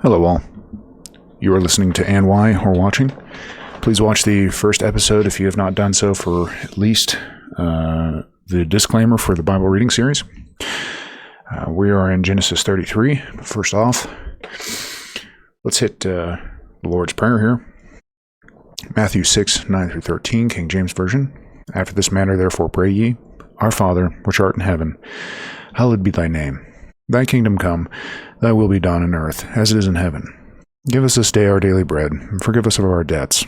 Hello all. You are listening to And Why, or watching. Please watch the first episode if you have not done so for at least the disclaimer for the Bible reading series. We are in Genesis 33. First off, let's hit the Lord's Prayer here. Matthew 6, 9 through 13, King James Version. After this manner therefore pray ye, Our Father, which art in heaven, hallowed be thy name. Thy kingdom come, thy will be done on earth, as it is in heaven. Give us this day our daily bread, and forgive us of our debts,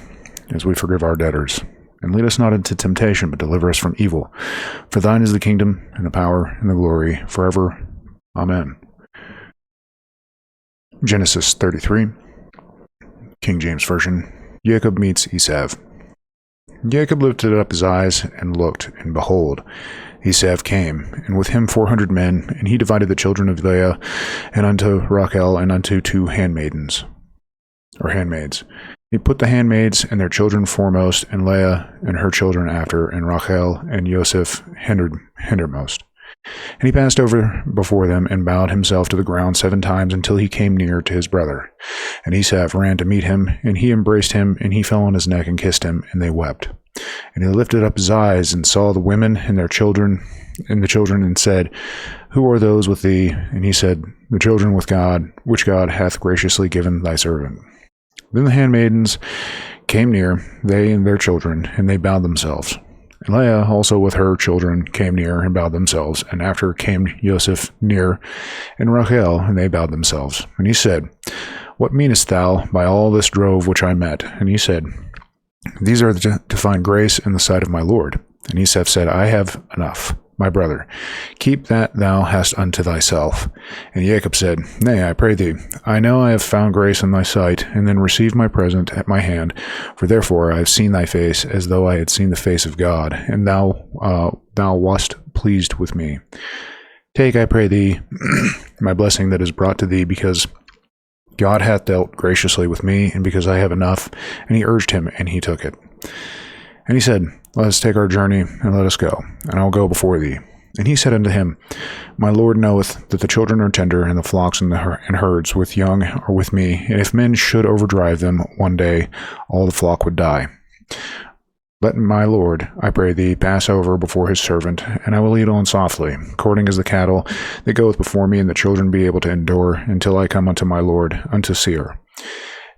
as we forgive our debtors. And lead us not into temptation, but deliver us from evil. For thine is the kingdom, and the power, and the glory, forever. Amen. Genesis 33, King James Version. Jacob meets Esav. Jacob lifted up his eyes and looked, and behold, Esav came, and with him 400 men, and he divided the children of Leah, and unto Rachel, and unto two handmaids. He put the handmaids and their children foremost, and Leah and her children after, and Rachel and Joseph hindermost. And he passed over before them, and bowed himself to the ground 7 times, until he came near to his brother. And Esav ran to meet him, and he embraced him, and he fell on his neck and kissed him, and they wept. And he lifted up his eyes, and saw the women and their children, and said, Who are those with thee? And he said, The children with God, which God hath graciously given thy servant. Then the handmaidens came near, they and their children, and they bowed themselves. And Leah also with her children came near and bowed themselves. And after came Joseph near, and Rachel, and they bowed themselves. And he said, What meanest thou by all this drove which I met? And he said, These are to find grace in the sight of my Lord. And Esav said, I have enough, my brother. Keep that thou hast unto thyself. And Jacob said, Nay, I pray thee, I know I have found grace in thy sight, and then receive my present at my hand. For therefore I have seen thy face, as though I had seen the face of God, and thou wast pleased with me. Take, I pray thee, my blessing that is brought to thee, because God hath dealt graciously with me, and because I have enough. And he urged him, and he took it. And he said, Let us take our journey, and let us go, and I will go before thee. And he said unto him, My Lord knoweth that the children are tender, and the flocks and herds with young are with me, and if men should overdrive them one day, all the flock would die. Let my Lord, I pray thee, pass over before his servant, and I will lead on softly, according as the cattle that goeth before me, and the children be able to endure, until I come unto my Lord, unto Seir.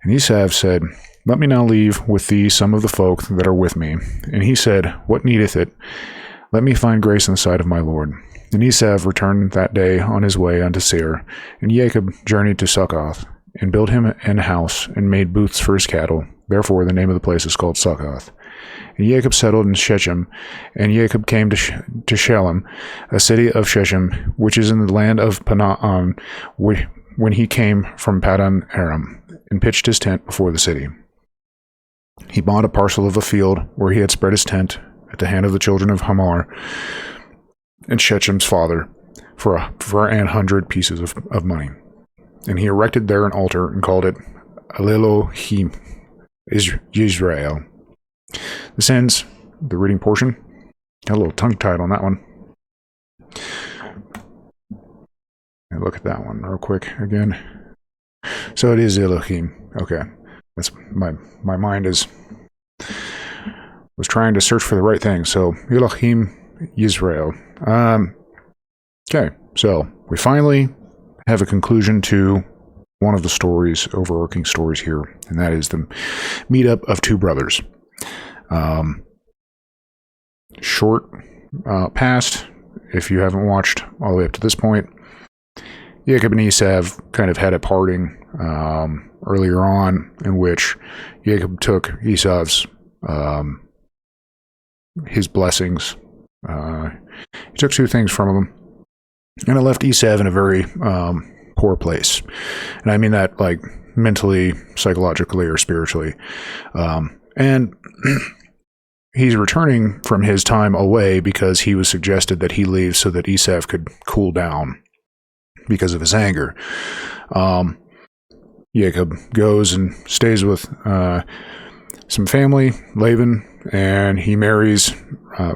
And Esav said, Let me now leave with thee some of the folk that are with me. And he said, What needeth it? Let me find grace in the sight of my Lord. And Esav returned that day on his way unto Seir. And Jacob journeyed to Succoth, and built him an house, and made booths for his cattle. Therefore the name of the place is called Succoth. And Jacob settled in Shechem, and Jacob came to Shalem, a city of Shechem, which is in the land of Canaan, when he came from Paddan Aram, and pitched his tent before the city. He bought a parcel of a field where he had spread his tent at the hand of the children of Hamor and Shechem's father for 100 pieces of money. And he erected there an altar and called it Elohim Yisrael. This ends the reading portion. Got a little tongue-tied on that one. Look at that one real quick again. So it is Elohim. Okay. That's my mind was trying to search for the right thing. So Elohim Yisrael. Okay. So we finally have a conclusion to one of the stories, overarching stories here, and that is the meetup of two brothers. Short past, if you haven't watched all the way up to this point, Jacob and Esav kind of had a parting earlier on, in which Jacob took Esav's his blessings. He took 2 things from him, and it left Esav in a very poor place. And I mean that like mentally, psychologically, or spiritually. And he's returning from his time away because he was suggested that he leave so that Esav could cool down because of his anger. Jacob goes and stays with some family, Laban, and he marries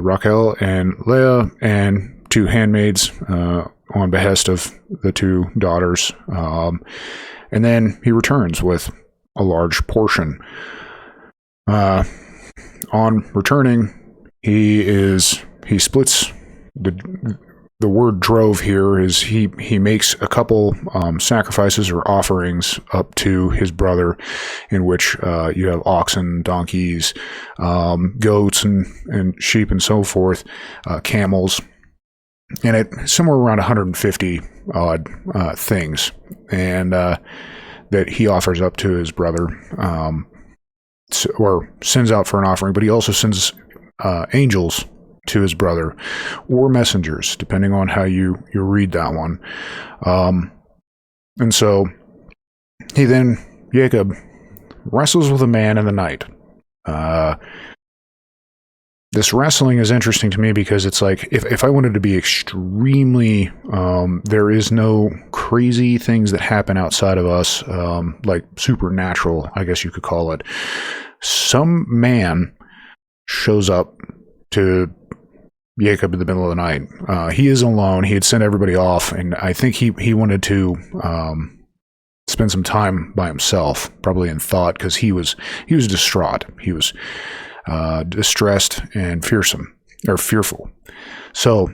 Rachel and Leah and 2 handmaids on behest of the 2 daughters. And then he returns with a large portion. On returning, he splits the word drove here is he makes a couple sacrifices or offerings up to his brother, in which you have oxen, donkeys, goats, and sheep and so forth, camels, and it somewhere around 150 odd things, and that he offers up to his brother, or sends out for an offering. But he also sends angels to his brother, or messengers, depending on how you read that one. And so Jacob wrestles with a man in the night. This wrestling is interesting to me because it's like, if I wanted to be extremely, there is no crazy things that happen outside of us, like supernatural, I guess you could call it. Some man shows up to Jacob in the middle of the night. He is alone. He had sent everybody off, and I think he wanted to spend some time by himself, probably in thought, because he was distraught. He was distressed and fearful. So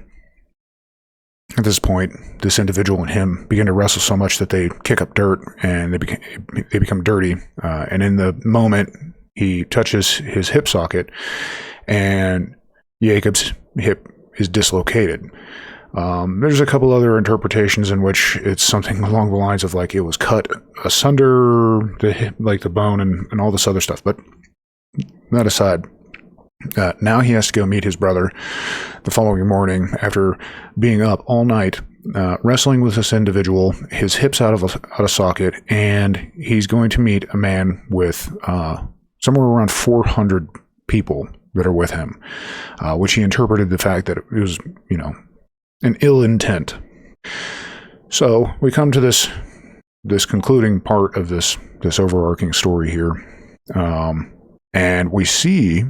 at this point, this individual and him begin to wrestle so much that they kick up dirt and they become dirty. And in the moment, he touches his hip socket, and Jacob's hip is dislocated. There's a couple other interpretations in which it's something along the lines of like it was cut asunder, the hip, like the bone and all this other stuff. But that aside, now he has to go meet his brother the following morning after being up all night, wrestling with this individual. His hip's out of socket, and he's going to meet a man with somewhere around 400 people that are with him, which he interpreted the fact that it was, an ill intent. So we come to this concluding part of this overarching story here, and we see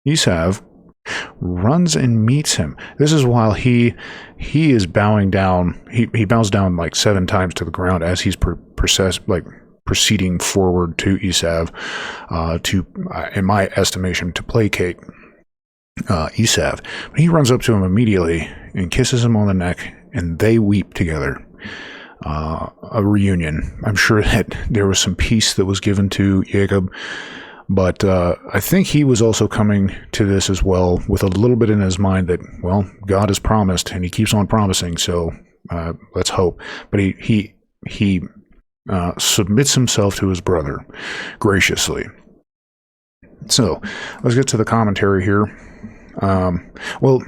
Esav runs and meets him. This is while he is bowing down. He bows down like 7 times to the ground as he's proceeding forward to Esav, in my estimation, to placate Esav. But he runs up to him immediately and kisses him on the neck, and they weep together. A reunion. I'm sure that there was some peace that was given to Jacob, but I think he was also coming to this as well with a little bit in his mind that, well, God has promised, and he keeps on promising, so let's hope. But he submits himself to his brother graciously. So let's get to the commentary here. Well,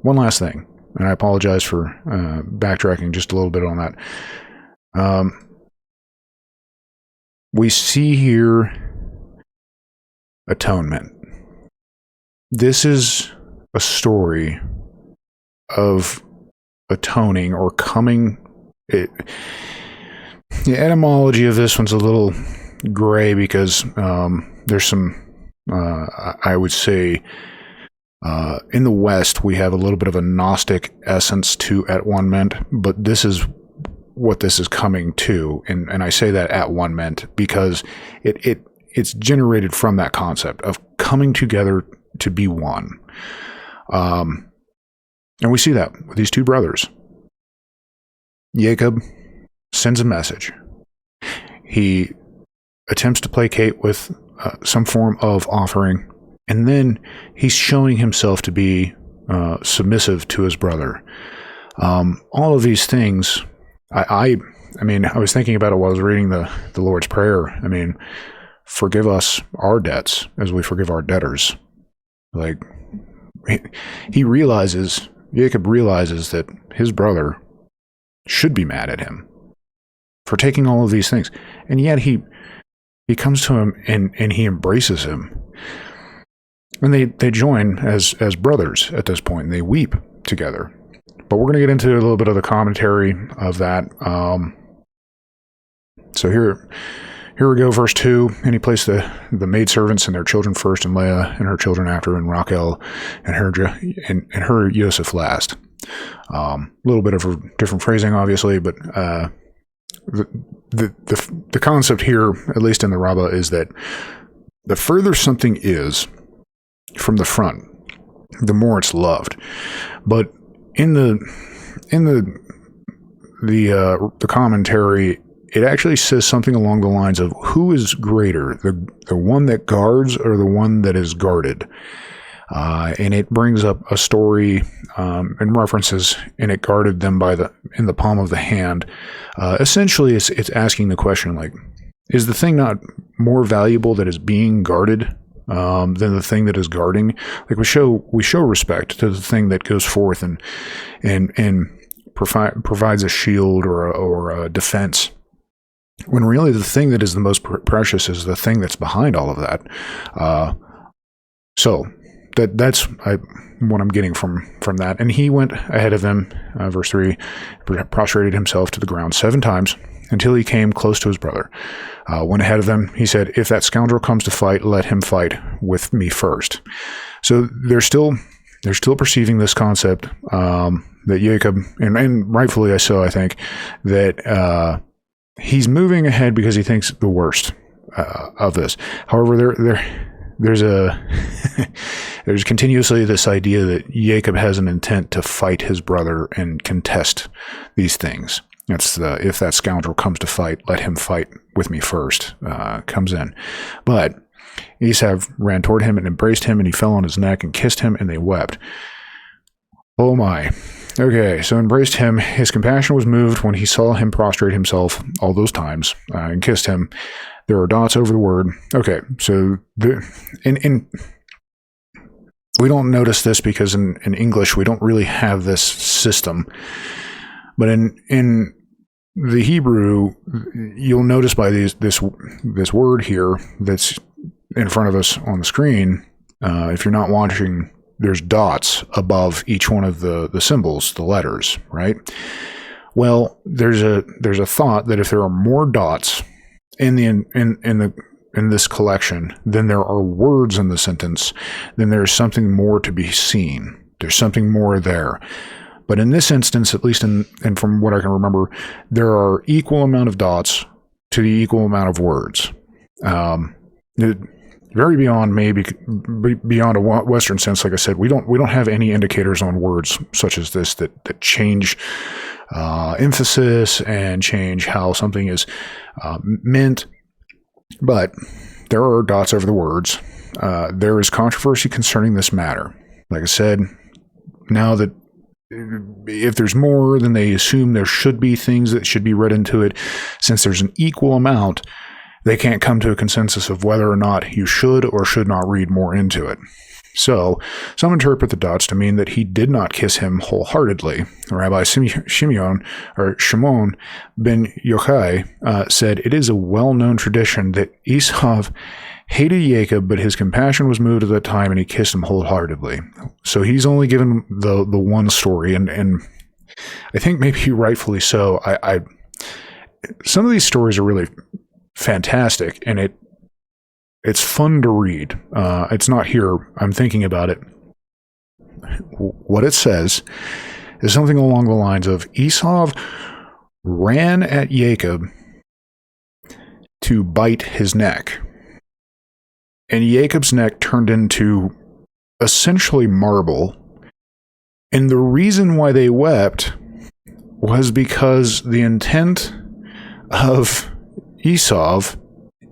one last thing, and I apologize for backtracking just a little bit on that. We see here atonement. This is a story of atoning or coming. The etymology of this one's a little gray because there's some, I would say, in the West, we have a little bit of a Gnostic essence to at one meant, but this is what this is coming to. And I say that at one meant because it's generated from that concept of coming together to be one. And we see that with these two brothers. Jacob sends a message. He attempts to placate with some form of offering, and then he's showing himself to be submissive to his brother. All of these things, I mean, I was thinking about it while I was reading the Lord's Prayer. I mean, forgive us our debts as we forgive our debtors. Like, Jacob realizes that his brother should be mad at him for taking all of these things. And yet he comes to him and he embraces him. And they join as brothers at this point, and they weep together. But we're going to get into a little bit of the commentary of that. So here we go, verse 2. And he placed the maidservants and their children first, and Leah and her children after, and Rachel and her Joseph last. A little bit of a different phrasing, obviously, but the concept here, at least in the Rabbah, is that the further something is from the front, the more it's loved. But in the commentary, it actually says something along the lines of who is greater, the one that guards or the one that is guarded. And it brings up a story and references, and it guarded them in the palm of the hand. Essentially, it's asking the question, like, is the thing not more valuable that is being guarded than the thing that is guarding? Like, we show respect to the thing that goes forth and provides a shield or a defense, when really the thing that is the most precious is the thing that's behind all of that. So that's what I'm getting from that. And he went ahead of them, verse 3, prostrated himself to the ground 7 times until he came close to his brother. Went ahead of them. He said, "If that scoundrel comes to fight, let him fight with me first." So they're still perceiving this concept that Jacob, and rightfully so, I think, that he's moving ahead because he thinks the worst of this. However, there's continuously this idea that Jacob has an intent to fight his brother and contest these things. That's if that scoundrel comes to fight, let him fight with me first, comes in. But Esau ran toward him and embraced him, and he fell on his neck and kissed him, and they wept. Oh my. Okay, so embraced him. His compassion was moved when he saw him prostrate himself all those times and kissed him. There are dots over the word. Okay, so in we don't notice this because in English we don't really have this system. But in the Hebrew, you'll notice by this word here that's in front of us on the screen, if you're not watching, there's dots above each one of the symbols, the letters, right? Well, there's a thought that if there are more dots in this collection than there are words in the sentence, then there's something more to be seen. There's something more there. But in this instance, at least and from what I can remember, there are equal amount of dots to the equal amount of words. Very beyond beyond a Western sense. Like I said, we don't have any indicators on words such as this that change emphasis and change how something is meant. But there are dots over the words. There is controversy concerning this matter. Like I said, now that if there's more, then they assume there should be things that should be read into it. Since there's an equal amount, they can't come to a consensus of whether or not you should or should not read more into it. So some interpret the dots to mean that he did not kiss him wholeheartedly. Rabbi Shimon ben Yochai said, "It is a well-known tradition that Esau hated Jacob, but his compassion was moved at that time, and he kissed him wholeheartedly." So he's only given the one story, and I think maybe rightfully so. I some of these stories are really fantastic, and it's fun to read. It's not here. I'm thinking about it. What it says is something along the lines of Esau ran at Jacob to bite his neck, and Jacob's neck turned into essentially marble. And the reason why they wept was because the intent of Esau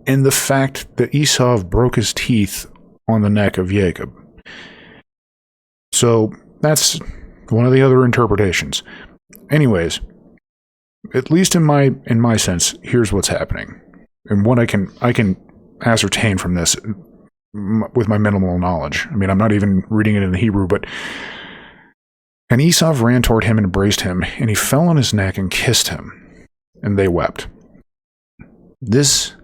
and the fact that Esau broke his teeth on the neck of Jacob. So that's one of the other interpretations. Anyways, at least in my sense, here's what's happening, and what I can ascertain from this with my minimal knowledge. I mean, I'm not even reading it in the Hebrew, but and Esau ran toward him and embraced him, and he fell on his neck and kissed him, and they wept. This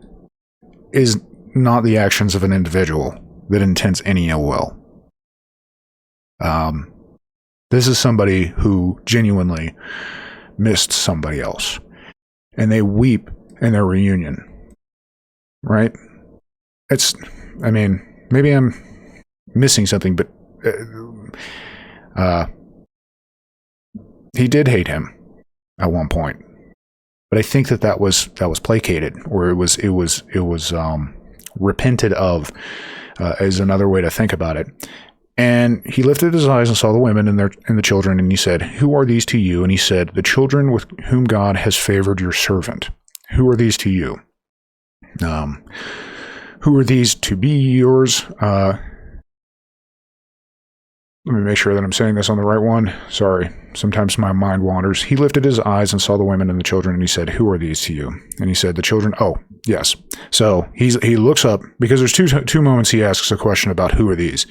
is not the actions of an individual that intends any ill will. This is somebody who genuinely missed somebody else, and they weep in their reunion, right? I mean, maybe I'm missing something, but he did hate him at one point, But I think that was placated, or it was repented of, is another way to think about it. And he lifted his eyes and saw the women and the children, and he said, "Who are these to you?" And he said, "The children with whom God has favored your servant." Who are these to you? Who are these to be yours? Let me make sure that I'm saying this on the right one. Sorry, sometimes my mind wanders. He lifted his eyes and saw the women and the children, and he said, "Who are these to you?" And he said, "The children." Oh, yes. So he looks up, because there's two moments he asks a question about who are these.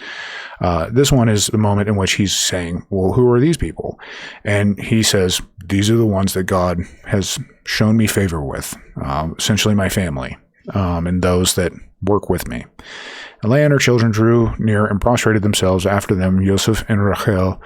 This one is the moment in which he's saying, well, who are these people? And he says, these are the ones that God has shown me favor with, essentially my family, and those that work with me. And Leah and her children drew near and prostrated themselves. After them, Joseph and Rachel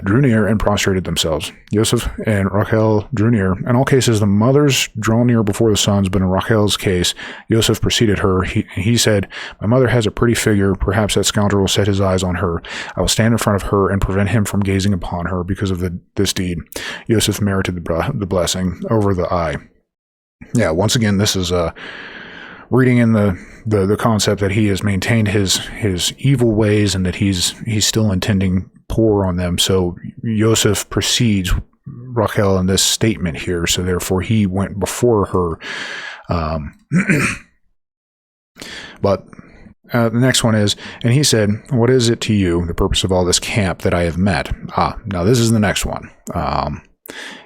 drew near and prostrated themselves. Joseph and Rachel drew near. In all cases, the mothers draw near before the sons, but in Rachel's case, Joseph preceded her. He said, "My mother has a pretty figure. Perhaps that scoundrel will set his eyes on her. I will stand in front of her and prevent him from gazing upon her because of this deed." Joseph merited the blessing over the eye. Yeah, once again, this is reading in the concept that he has maintained his evil ways, and that he's still intending poor on them. So Joseph precedes Rachel in this statement here, so therefore he went before her. But the next one is, and he said, "What is it to you, the purpose of all this camp that I have met?" Now this is the next one.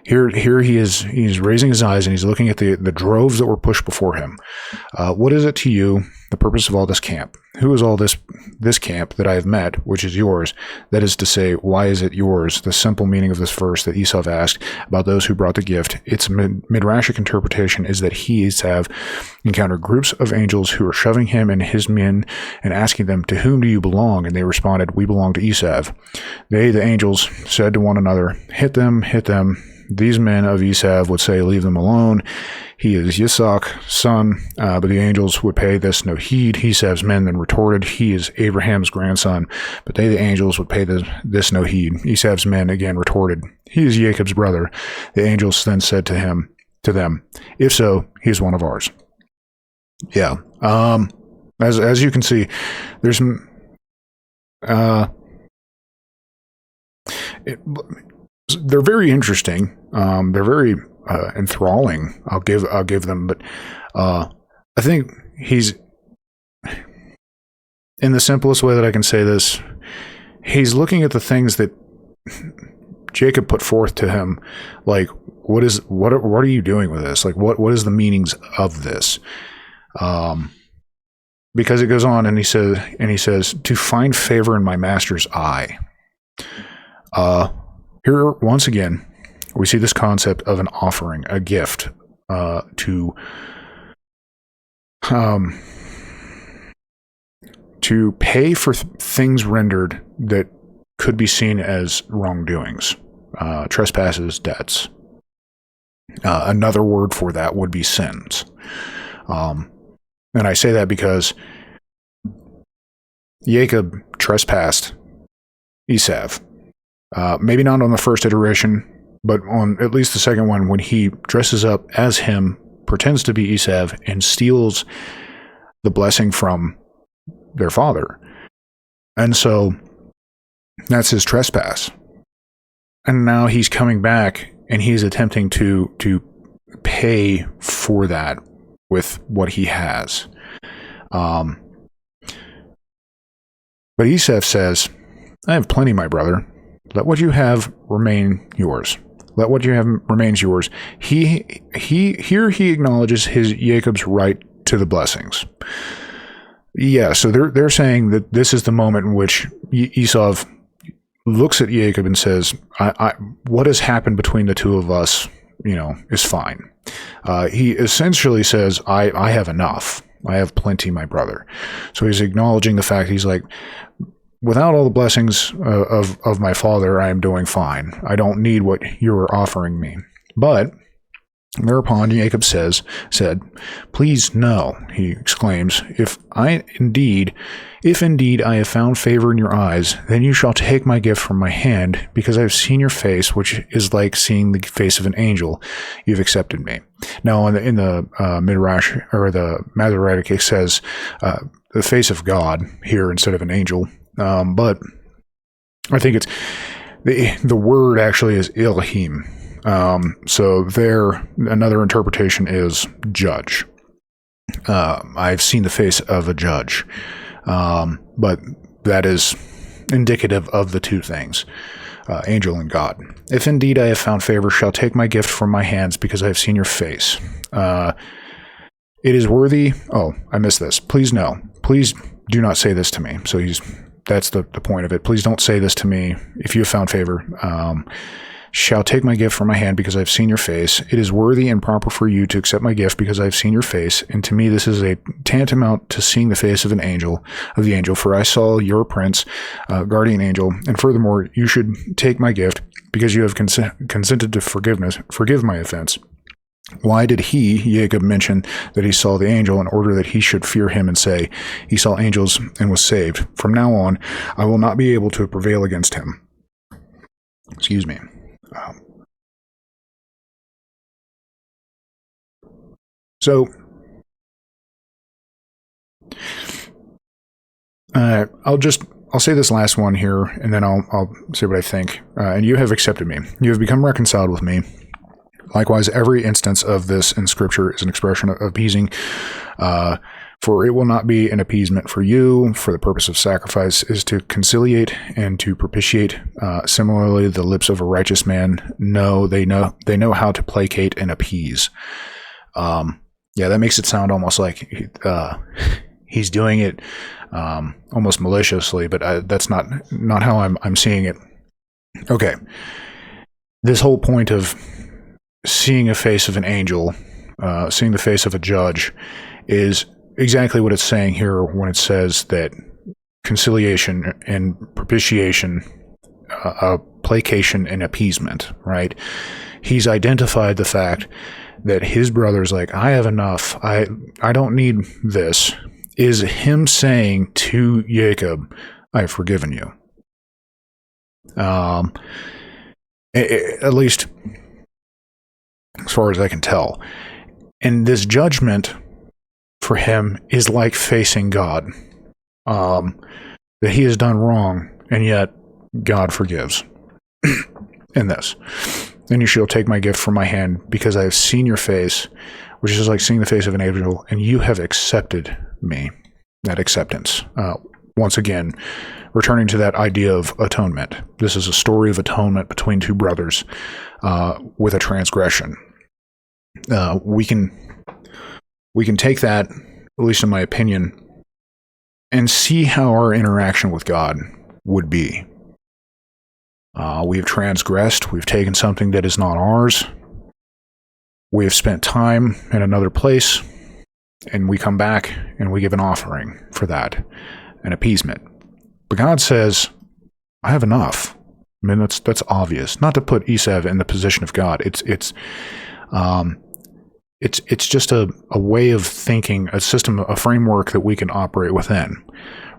Here he's raising his eyes and he's looking at the droves that were pushed before him. What is it to you, the purpose of all this camp? Who is all this camp that I have met, which is yours? That is to say, why is it yours? The simple meaning of this verse that Esau asked about those who brought the gift, its midrashic interpretation is that he, Esau, encountered groups of angels who were shoving him and his men and asking them, "To whom do you belong?" And they responded, "We belong to Esau." They, the angels, said to one another, hit them. These men of Esau would say, "Leave them alone. He is Yitzhak's son." But the angels would pay this no heed. Esau's men then retorted, "He is Abraham's grandson." But they, the angels, would pay this no heed. Esau's men again retorted, "He is Jacob's brother." The angels then said to them, "If so, he is one of ours." Yeah. As you can see, there's they're very interesting. They're very enthralling. I'll give them, but I think he's, in the simplest way that I can say this, he's looking at the things that Jacob put forth to him, like what are you doing with this? Like what is the meanings of this? Because it goes on and he says to find favor in my master's eye. Here, once again, we see this concept of an offering, a gift, to pay for things rendered that could be seen as wrongdoings, trespasses, debts. Another word for that would be sins. And I say that because Jacob trespassed Esau. Maybe not on the first iteration, but on at least the second one, when he dresses up as him, pretends to be Esau, and steals the blessing from their father. And so that's his trespass. And now he's coming back and he's attempting to pay for that with what he has. But Esau says, "I have plenty, my brother. Let what you have remain yours. Let what you have remains yours." He acknowledges his Jacob's right to the blessings. Yeah, so they're saying that this is the moment in which Esau looks at Jacob and says, I what has happened between the two of us, is fine. He essentially says, I have enough. I have plenty, my brother. So he's acknowledging the fact, he's like, without all the blessings of my father, I am doing fine. I don't need what you're offering me. But Thereupon Jacob said, "Please no," he exclaims, if indeed I have found favor in your eyes, then you shall take my gift from my hand, because I have seen your face, which is like seeing the face of an angel. You've accepted me." Now, in the Midrash, or the Masoretic, it says the face of God here instead of an angel, but I think it's the word actually is Elohim. So there, another interpretation is judge. I've seen the face of a judge, but that is indicative of the two things, angel and God. "If indeed I have found favor, shall take my gift from my hands, because I have seen your face. It is worthy." Oh, I missed this. "Please no. Please do not say this to me." So that's the point of it. "Please don't say this to me if you have found favor. Shall take my gift from my hand, because I have seen your face. It is worthy and proper for you to accept my gift, because I have seen your face. And to me, this is a tantamount to seeing the face of the angel, for I saw your prince, guardian angel. And furthermore, you should take my gift, because you have consented to forgive my offense." Why did Jacob, mention that he saw the angel, in order that he should fear him and say, "He saw angels and was saved. From now on, I will not be able to prevail against him." Excuse me. So, I'll say this last one here, and then I'll say what I think. "And you have accepted me. You have become reconciled with me. Likewise, every instance of this in Scripture is an expression of appeasing, for it will not be an appeasement for you, for the purpose of sacrifice is to conciliate and to propitiate. Similarly, the lips of a righteous man they know how to placate and appease." Yeah, that makes it sound almost like he's doing it almost maliciously, but that's not how I'm seeing it. Okay, this whole point of seeing a face of an angel, seeing the face of a judge, is exactly what it's saying here when it says that conciliation and propitiation, placation and appeasement, right? He's identified the fact that his brother's like, "I have enough. I don't need this," is him saying to Jacob, "I have forgiven you." At least as far as I can tell. And this judgment for him is like facing God, that he has done wrong, and yet God forgives. In this, "Then you shall take my gift from my hand, because I have seen your face," which is like seeing the face of an angel, "and you have accepted me." That acceptance. Once again, returning to that idea of atonement. This is a story of atonement between two brothers with a transgression. We can take that, at least in my opinion, and see how our interaction with God would be. We have transgressed. We've taken something that is not ours. We have spent time in another place, and we come back and we give an offering for that, an appeasement. But God says, "I have enough." I mean, that's obvious. Not to put Esav in the position of God. It's just a way of thinking, a system, a framework that we can operate within,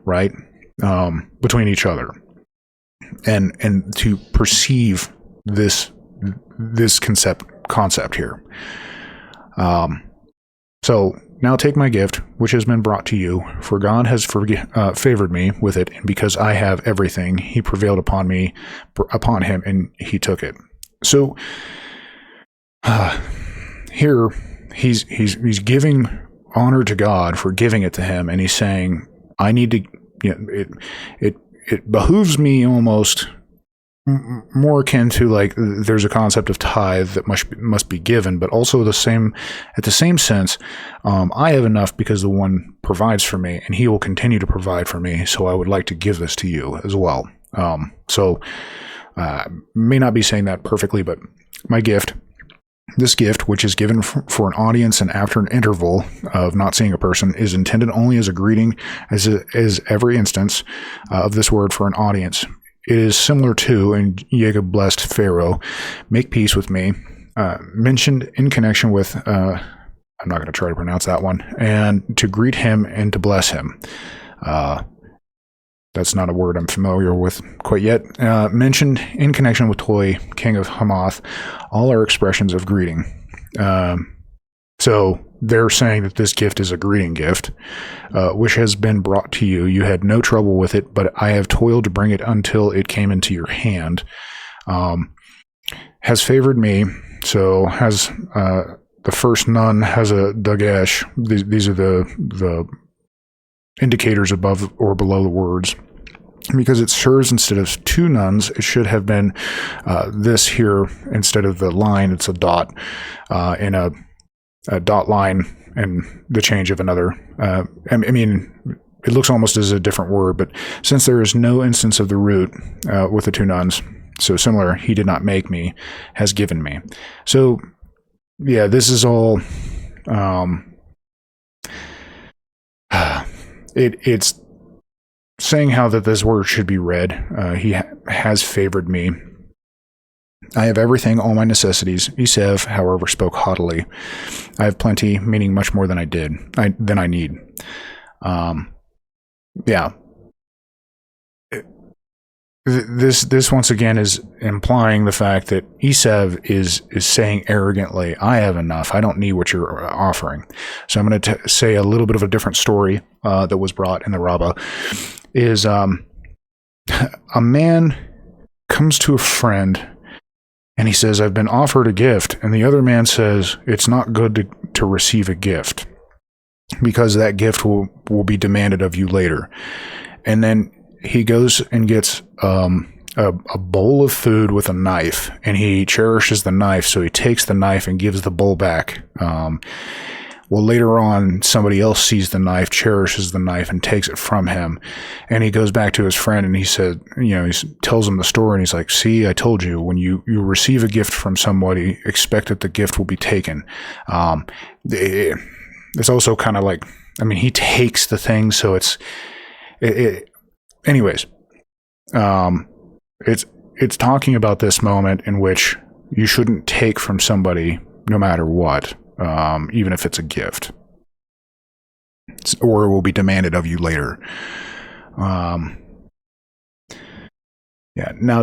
right? Between each other, and to perceive this concept here. So now take my gift, which has been brought to you, for God has favored me with it, and because I have everything, he prevailed upon him, and he took it. So here he's giving honor to God for giving it to him, and he's saying, I need to, it behooves me almost more akin to like there's a concept of tithe that must be given, but also at the same sense, I have enough because the one provides for me, and he will continue to provide for me. So I would like to give this to you as well. May not be saying that perfectly, but my gift. This gift, which is given for an audience and after an interval of not seeing a person, is intended only as a greeting, as every instance of this word for an audience. It is similar to, and Jacob blessed Pharaoh, make peace with me, mentioned in connection with, I'm not going to try to pronounce that one, and to greet him and to bless him. That's not a word I'm familiar with quite yet. Mentioned in connection with Toi, king of Hamath, all are expressions of greeting. So they're saying that this gift is a greeting gift, which has been brought to you. You had no trouble with it, but I have toiled to bring it until it came into your hand. Has favored me, so has the first nun has a dagesh. These are the indicators above or below the words. Because it serves instead of two nuns, it should have been this here instead of the line. It's a dot in a dot line and the change of another. I mean, it looks almost as a different word, but since there is no instance of the root with the two nuns, so similar, he did not make me, has given me. So, yeah, this is all. It's saying how that this word should be read. He has favored me. I have everything, all my necessities. Esav, however, spoke haughtily. I have plenty, meaning much more than than I need. Yeah. This once again is implying the fact that Esav is saying arrogantly, I have enough. I don't need what you're offering. So I'm going to say a little bit of a different story that was brought in the Rabbah. Is a man comes to a friend and he says, I've been offered a gift. And the other man says, it's not good to receive a gift because that gift will be demanded of you later. And then he goes and gets a bowl of food with a knife, and he cherishes the knife. So he takes the knife and gives the bowl back. Well, later on, somebody else sees the knife, cherishes the knife, and takes it from him. And he goes back to his friend and he said, he tells him the story, and he's like, see, I told you, when you receive a gift from somebody, expect that the gift will be taken. It's also kind of like, he takes the thing, so anyways, it's talking about this moment in which you shouldn't take from somebody no matter what. Even if it's a gift, or it will be demanded of you later. Now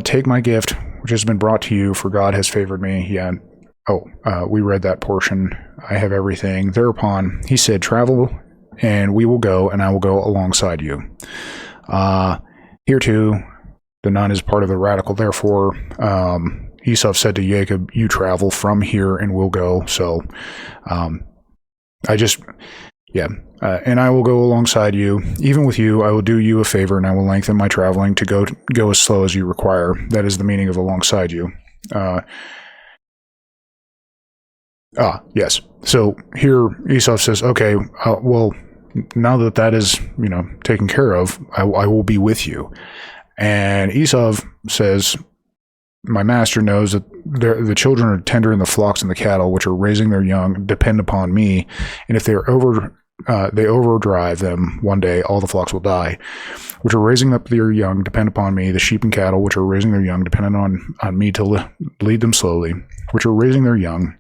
take my gift, which has been brought to you, for God has favored me. We read that portion. I have everything. Thereupon he said, travel, and we will go, and I will go alongside you. Here too, the nun is part of the radical. Therefore, Esau said to Jacob, you travel from here and we'll go. So, and I will go alongside you. Even with you, I will do you a favor, and I will lengthen my traveling to go as slow as you require. That is the meaning of alongside you. Yes. So here Esau says, okay, well, now that is, taken care of, I will be with you. And Esau says, my master knows that the children are tender in the flocks and the cattle, which are raising their young, depend upon me. And if they overdrive them one day, all the flocks will die, which are raising up their young, depend upon me. The sheep and cattle, which are raising their young, depend on me to lead them slowly, which are raising their young.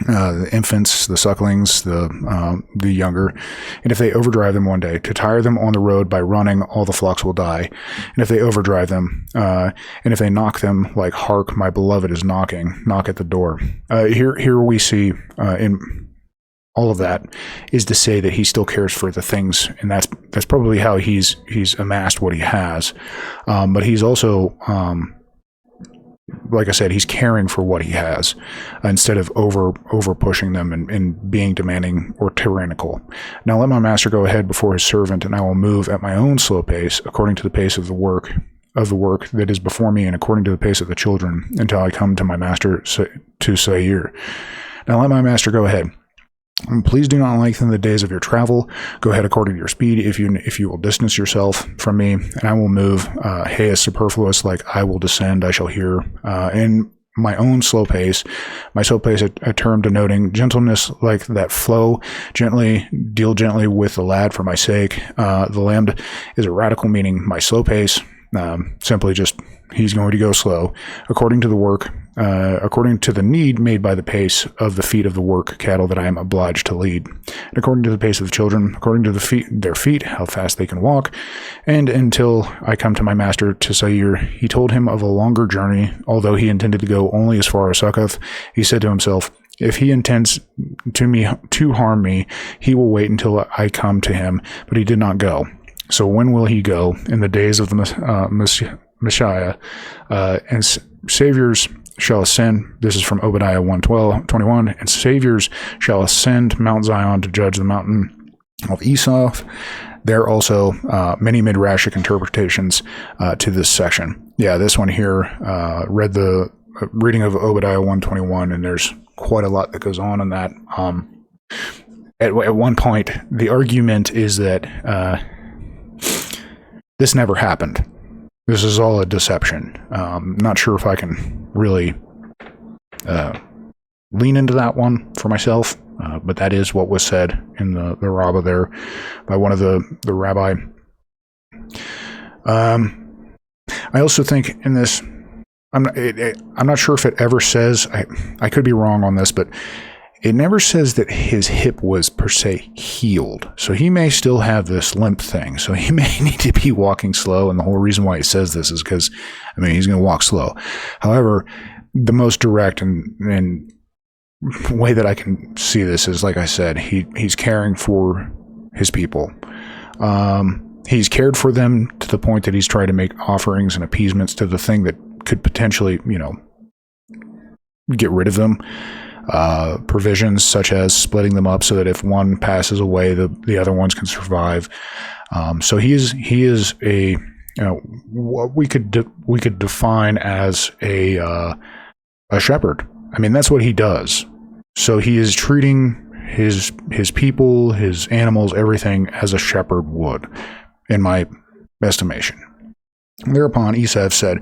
The infants, the sucklings, the younger, and if they overdrive them one day, to tire them on the road by running, all the flocks will die. And if they overdrive them, and if they knock them, like hark, my beloved is knocking, knock at the door. Here we see in all of that is to say that he still cares for the things, and that's probably how he's amassed what he has. But he's also like I said, he's caring for what he has instead of over pushing them and being demanding or tyrannical. Now let my master go ahead before his servant, and I will move at my own slow pace, according to the pace of the work that is before me, and according to the pace of the children, until I come to my master to Seir. Now let my master go ahead. Please do not lengthen the days of your travel. Go ahead according to your speed, if you will distance yourself from me, and I will move. Hey, is superfluous, like I will descend, I shall hear. In my own slow pace, my slow pace, a term denoting gentleness, like that flow, deal gently with the lad for my sake. The lambda is a radical meaning my slow pace, simply just he's going to go slow, according to the work according to the need made by the pace of the feet of the work cattle that I am obliged to lead, and according to the pace of the children, according to their feet, how fast they can walk, and until I come to my master to Sair. He told him of a longer journey, although he intended to go only as far as Succoth. He said to himself, if he intends to harm me, he will wait until I come to him, but he did not go. So when will he go? In the days of the Messiah, and saviors shall ascend. This is from Obadiah 1:21. And saviors shall ascend Mount Zion to judge the mountain of Esau. There are also many midrashic interpretations to this section. Yeah, this one here, read the reading of Obadiah 1:21, and there's quite a lot that goes on in that. At one point, the argument is that this never happened. This is all a deception. Not sure if I can really lean into that one for myself, but that is what was said in the Rabbah there by one of the rabbi. I also think in this, I'm not sure if it ever says, I could be wrong on this, but it never says that his hip was per se healed. So he may still have this limp thing. So he may need to be walking slow. And the whole reason why he says this is because, he's going to walk slow. However, the most direct and way that I can see this is, like I said, he's caring for his people. He's cared for them to the point that he's tried to make offerings and appeasements to the thing that could potentially, get rid of them. Provisions such as splitting them up so that if one passes away, the other ones can survive. So he is a what we could define as a shepherd. That's what he does. So he is treating his people, his animals, everything as a shepherd would, in my estimation. Thereupon Esav said,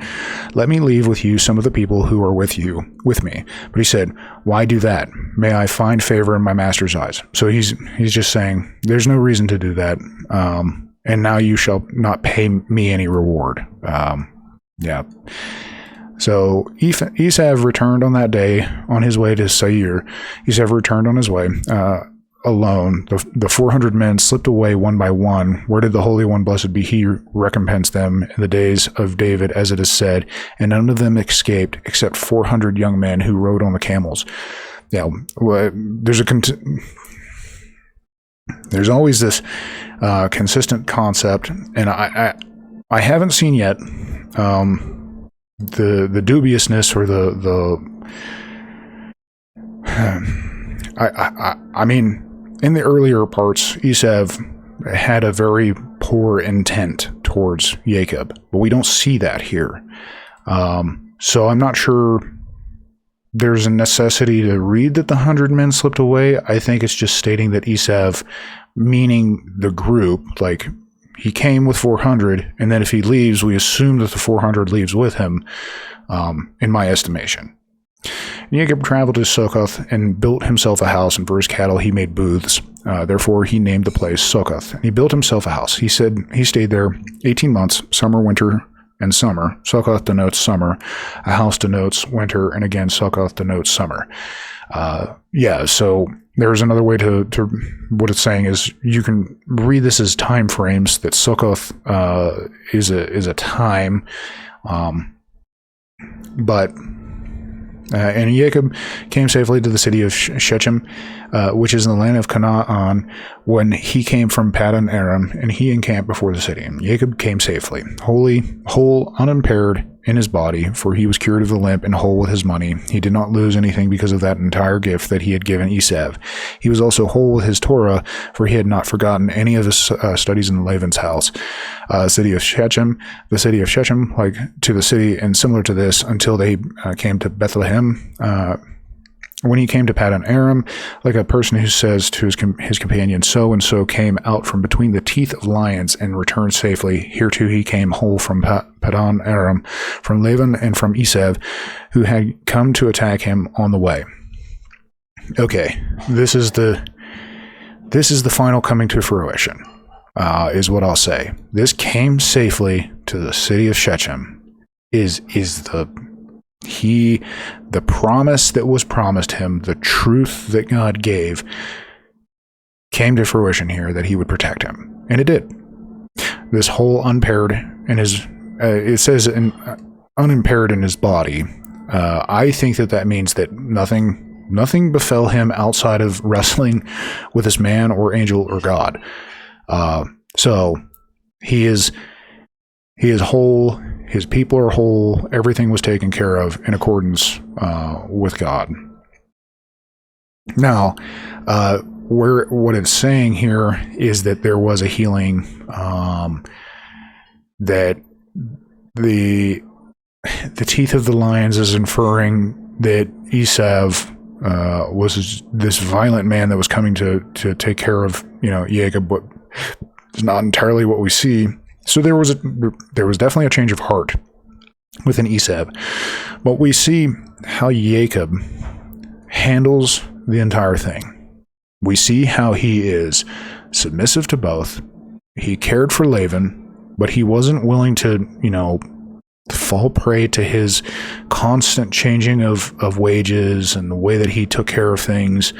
let me leave with you some of the people who are with me. But he said, why do that? May I find favor in my master's eyes? So he's just saying, there's no reason to do that. And now you shall not pay me any reward. Yeah. So Esav returned on that day on his way to Seir. Esav returned on his way alone. The 400 men slipped away one by one. Where did the Holy One, blessed be he, recompense them in the days of David, as it is said, and none of them escaped except 400 young men who rode on the camels. Yeah, there's always this consistent concept, and I haven't seen yet the dubiousness or in the earlier parts, Esav had a very poor intent towards Jacob, but we don't see that here. So I'm not sure there's a necessity to read that the 100 men slipped away. I think it's just stating that Esav, meaning the group, like he came with 400, and then if he leaves, we assume that the 400 leaves with him, in my estimation. Jacob traveled to Succoth and built himself a house, and for his cattle he made booths. Therefore he named the place Succoth. And he built himself a house. He said he stayed there 18 months, summer, winter, and summer. Succoth denotes summer. A house denotes winter, and again, Succoth denotes summer. So there's another way to what it's saying is you can read this as time frames, that Succoth is a time, and Jacob came safely to the city of Shechem, which is in the land of Canaan, when he came from Paddan Aram, and he encamped before the city. And Jacob came safely, whole, unimpaired in his body, for he was cured of the limp, and whole with his money. He did not lose anything because of that entire gift that he had given Esav. He was also whole with his Torah, for he had not forgotten any of his studies in Laban's house. The city of Shechem, like to the city, and similar to this, until they came to Bethlehem. When he came to Paddan Aram, like a person who says to his companion, so and so came out from between the teeth of lions and returned safely. Hereto he came whole from Paddan Aram, from Laban and from Esav, who had come to attack him on the way. Okay, this is the final coming to fruition, is what I'll say. This came safely to the city of Shechem is the The promise that was promised him, the truth that God gave, came to fruition here, that he would protect him. And it did. This whole unimpaired in his, it says unimpaired in his body. I think that means that nothing befell him outside of wrestling with this man or angel or God. So he is whole. His people are whole. Everything was taken care of in accordance with God. Now, what it's saying here is that there was a healing, that the teeth of the lions is inferring that Esav was this violent man that was coming to take care of Jacob, but it's not entirely what we see. So there was definitely a change of heart within Esav, but we see how Jacob handles the entire thing. We see how he is submissive to both. He cared for Laban, but he wasn't willing to, fall prey to his constant changing of wages and the way that he took care of things.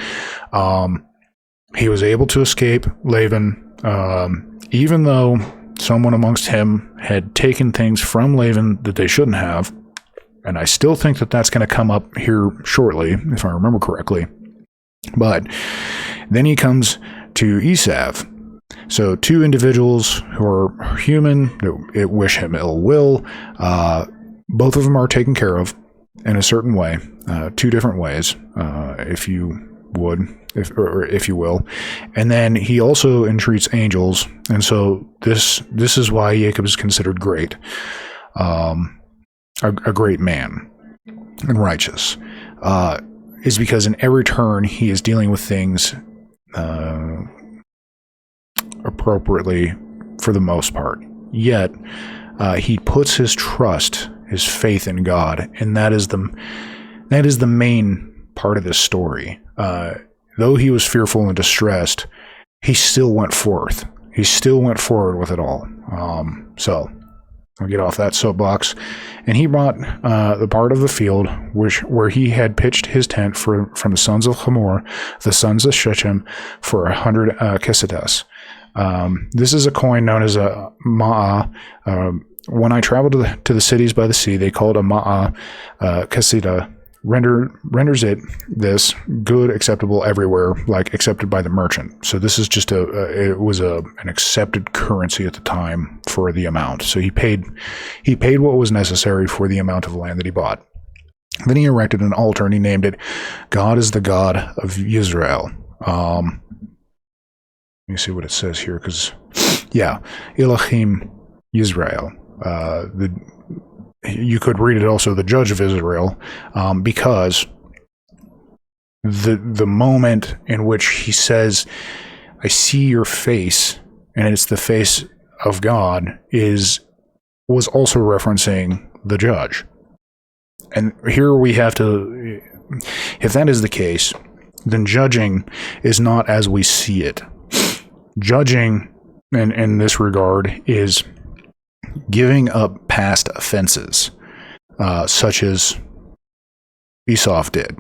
He was able to escape Laban, even though someone amongst him had taken things from Laban that they shouldn't have. And I still think that that's going to come up here shortly, if I remember correctly. But then he comes to Esav. So two individuals who are human, that wish him ill will. Both of them are taken care of in a certain way, two different ways, if you will. And then he also entreats angels. And so this is why Jacob is considered great, a great man and righteous, is because in every turn he is dealing with things appropriately for the most part. Yet he puts his trust, his faith in God, and that is the main part of this story. Though he was fearful and distressed, he still went forth. He still went forward with it all. So I'll get off that soapbox. And he brought the part of the field where he had pitched his tent from the sons of Hamor, the sons of Shechem, for 100 kessetes. This is a coin known as a ma'ah. When I traveled to the cities by the sea, they called a ma'ah kessita. Renders it this good, acceptable everywhere, like accepted by the merchant. So this is just it was an accepted currency at the time for the amount. So he paid what was necessary for the amount of land that he bought. Then he erected an altar and he named it "God is the God of Israel." Let me see what it says here, because Elohim Yisrael. You could read it also, the Judge of Israel, because the moment in which he says, "I see your face," and it's the face of God, was also referencing the Judge. And here we have to, if that is the case, then judging is not as we see it. Judging, in this regard, is giving up past offenses, such as Esau did.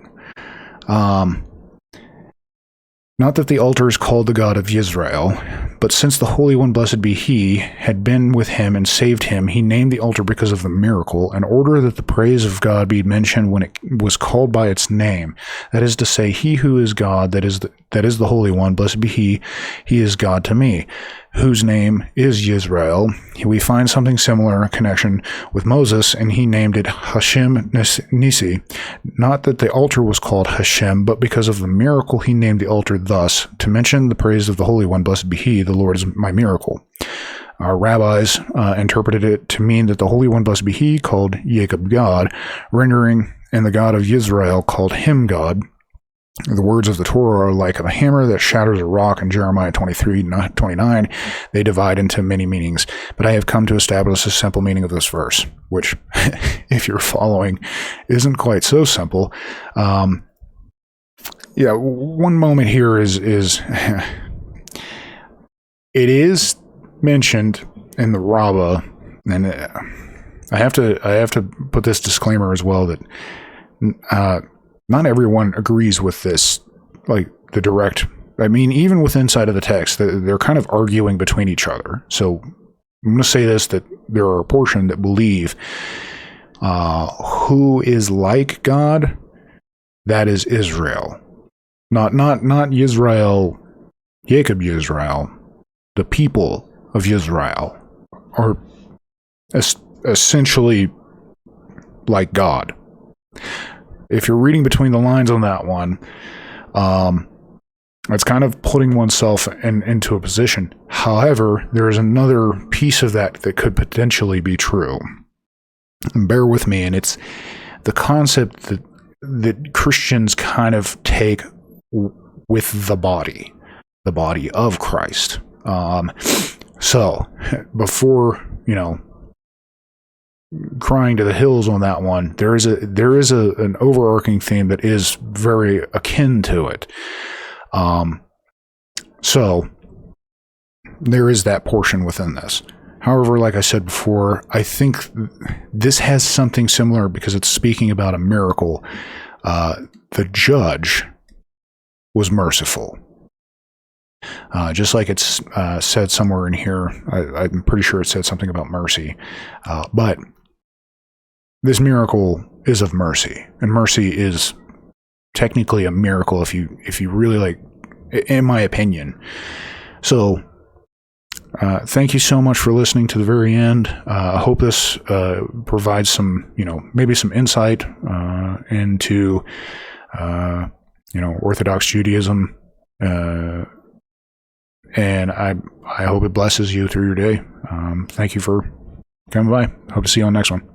Not that the altar is called the God of Israel, but since the Holy One, blessed be He, had been with him and saved him, he named the altar because of the miracle, in order that the praise of God be mentioned when it was called by its name. That is to say, He who is God, that is the Holy One, blessed be He is God to me, whose name is Yisrael. We find something similar in connection with Moses, and he named it Hashem Nisi. Not that the altar was called Hashem, but because of the miracle he named the altar thus, to mention the praise of the Holy One, blessed be He, the Lord is my miracle. Our rabbis interpreted it to mean that the Holy One, blessed be He, called Jacob God, rendering, and the God of Israel called him God. The words of the Torah are like a hammer that shatters a rock in Jeremiah 23:29. They divide into many meanings, but I have come to establish a simple meaning of this verse, which, if you're following, isn't quite so simple. One moment here is it is mentioned in the Rabbah, and I have to put this disclaimer as well that not everyone agrees with this, like the direct. I mean, even with inside of the text, they're kind of arguing between each other. So I'm going to say this, that there are a portion that believe who is like God, that is Israel. Not Yisrael, Jacob Yisrael, the people of Yisrael are essentially like God. If you're reading between the lines on that one, it's kind of putting oneself into a position. However, there is another piece of that could potentially be true. And bear with me, and it's the concept that Christians kind of take with the body of Christ. So, before, crying to the hills on that one, there is an overarching theme that is very akin to it. So there is that portion within this. However, like I said before, I think this has something similar because it's speaking about a miracle. The judge was merciful. Just like it's said somewhere in here, I'm pretty sure it said something about mercy. But this miracle is of mercy, and mercy is technically a miracle if you really like, in my opinion. So thank you so much for listening to the very end. I hope this provides some, maybe some insight into Orthodox Judaism, and I hope it blesses you through your day. Thank you for coming by. Hope to see you on the next one.